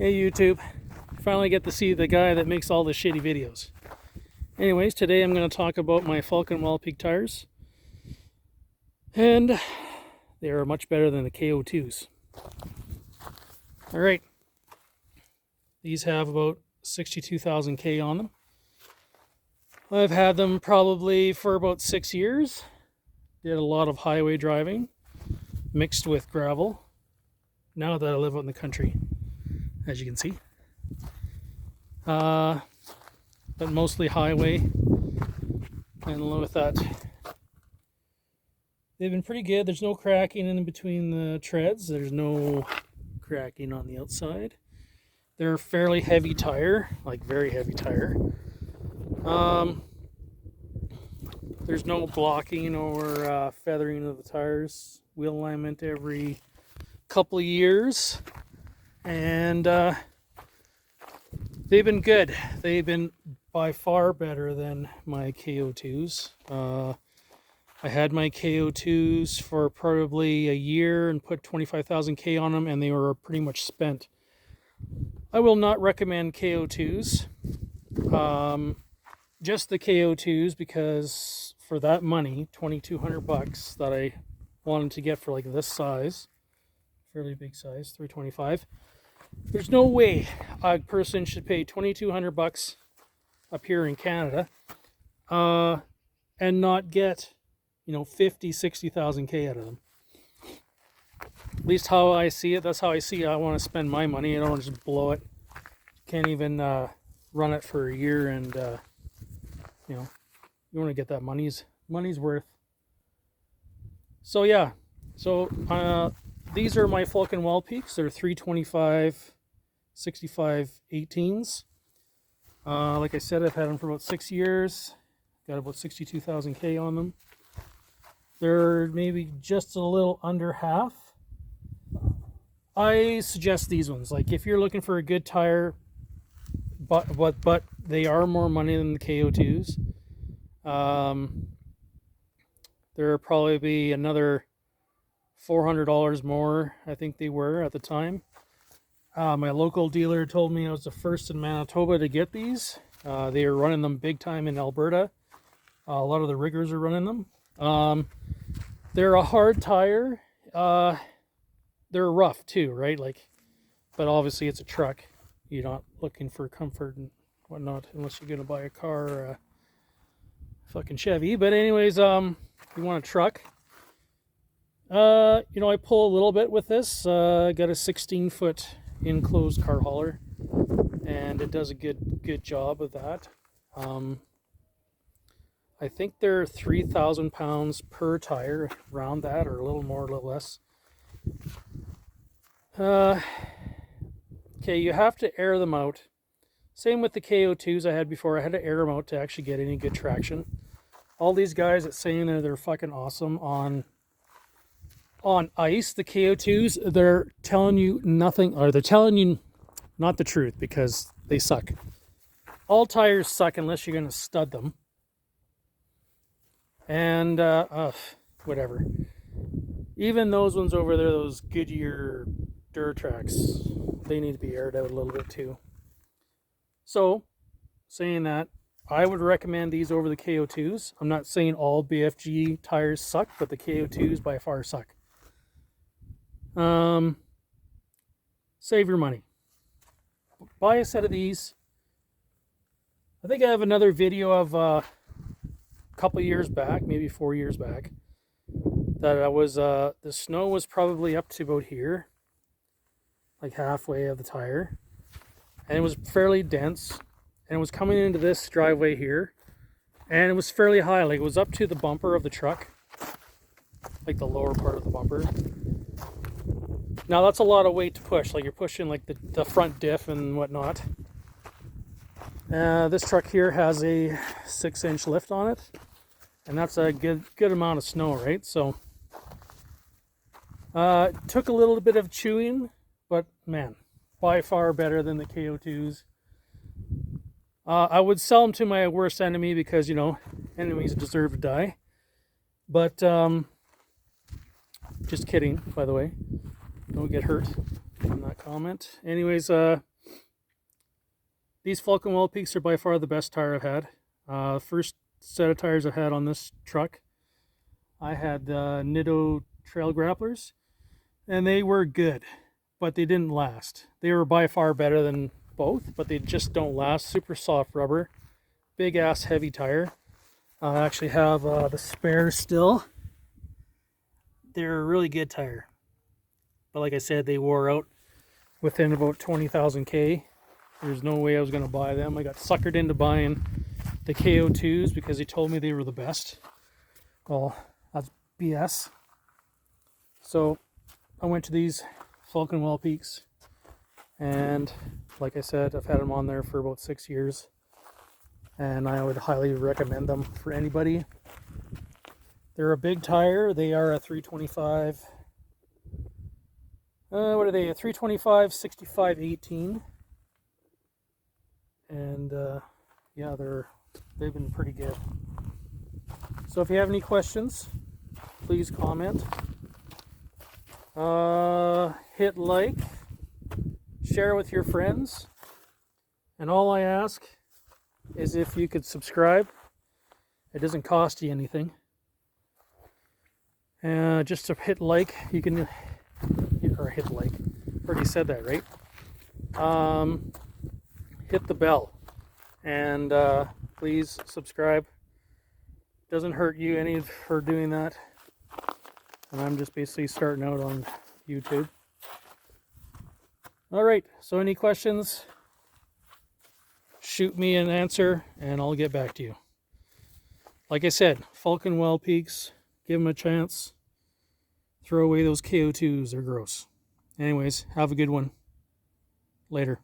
Hey YouTube, finally get to see the guy that makes all the shitty videos. Anyways, today I'm going to talk about my Falken Wildpeak tires. And they are much better than the KO2s. Alright, these have about 62,000 K on them. I've had them probably for about 6 years. Did a lot of highway driving, mixed with gravel, now that I live out in the country, as you can see. But mostly highway, and with that, they've been pretty good. There's no cracking in between the treads. There's no cracking on the outside. They're a fairly heavy tire, like very heavy tire. There's no blocking or feathering of the tires. Wheel alignment every couple of years, and they've been good. They've been by far better than my KO2s. I had my KO2s for probably a year and put 25,000 K on them, and they were pretty much spent. I will not recommend KO2s. Just the KO2s, because for that money, 2,200 bucks that I wanted to get for like this size, fairly big size, 325. There's no way a person should pay 2,200 bucks up here in Canada and not get, 50, 60,000 K out of them. At least how I see it. That's how I see it. I want to spend my money. I don't want to just blow it. Can't even run it for a year, and you want to get that money's worth. So yeah, these are my Falken Wildpeaks. They're 325 65 18s. Like I said, I've had them for about 6 years. Got about 62,000 K on them. They're maybe just a little under half. I suggest these ones. Like if you're looking for a good tire, but they are more money than the KO2s. There probably be another $400 more, I think they were at the time. My local dealer told me I was the first in Manitoba to get these. They are running them big time in Alberta. A lot of the riggers are running them. They're a hard tire. They're rough too, right? But obviously it's a truck. You're not looking for comfort and whatnot unless you're gonna buy a car or a fucking Chevy. But anyways, you want a truck. I pull a little bit with this. I got a 16-foot enclosed car hauler, and it does a good job of that. I think they're 3,000 pounds per tire, around that, or a little more, a little less. Okay, you have to air them out. Same with the KO2s I had before. I had to air them out to actually get any good traction. All these guys that saying they're fucking awesome on ice, the KO2s, they're telling you nothing, or they're telling you not the truth, because they suck. All tires suck unless you're going to stud them. And whatever. Even those ones over there, those Goodyear Duratracs, they need to be aired out a little bit too. So, saying that, I would recommend these over the KO2s. I'm not saying all BFG tires suck, but the KO2s by far suck. Save your money. Buy a set of these. I think I have another video of a couple years back, maybe 4 years back, that I was the snow was probably up to about here, like halfway of the tire, and it was fairly dense, and it was coming into this driveway here, and it was fairly high, like it was up to the bumper of the truck, like the lower part of the bumper. Now that's a lot of weight to push, like you're pushing like the front diff and whatnot. This truck here has a 6-inch lift on it, and that's a good amount of snow, right? So it took a little bit of chewing, but man, by far better than the KO2s. I would sell them to my worst enemy, because enemies deserve to die. But just kidding, by the way. Don't get hurt on that comment. Anyways, These Falken Wildpeaks are by far the best tire I've had. First set of tires I've had on this truck, I had Nido Trail Grapplers, and they were good, but they didn't last. They were by far better than both, but they just don't last. Super soft rubber, big ass heavy tire. I actually have the spares still. They're a really good tire, but like I said, they wore out within about 20,000 K. There's no way I was going to buy them. I got suckered into buying the KO2s because he told me they were the best. Well, that's BS. So I went to these Falken Wildpeaks, and like I said, I've had them on there for about 6 years, and I would highly recommend them for anybody. They're a big tire. They are a 325. What are they? A 325 65 18. And yeah, they've been pretty good. So if you have any questions, please comment. Hit like, share with your friends, and all I ask is if you could subscribe. It doesn't cost you anything. Just to hit like, you can, or hit like, already said that, right? Hit the bell, and please subscribe. Doesn't hurt you any for doing that, and I'm just basically starting out on YouTube. All right, so any questions, shoot me an answer and I'll get back to you. Like I said, Falken Wildpeaks, give them a chance. Throw away those KO2s, they're gross. Anyways, have a good one. Later.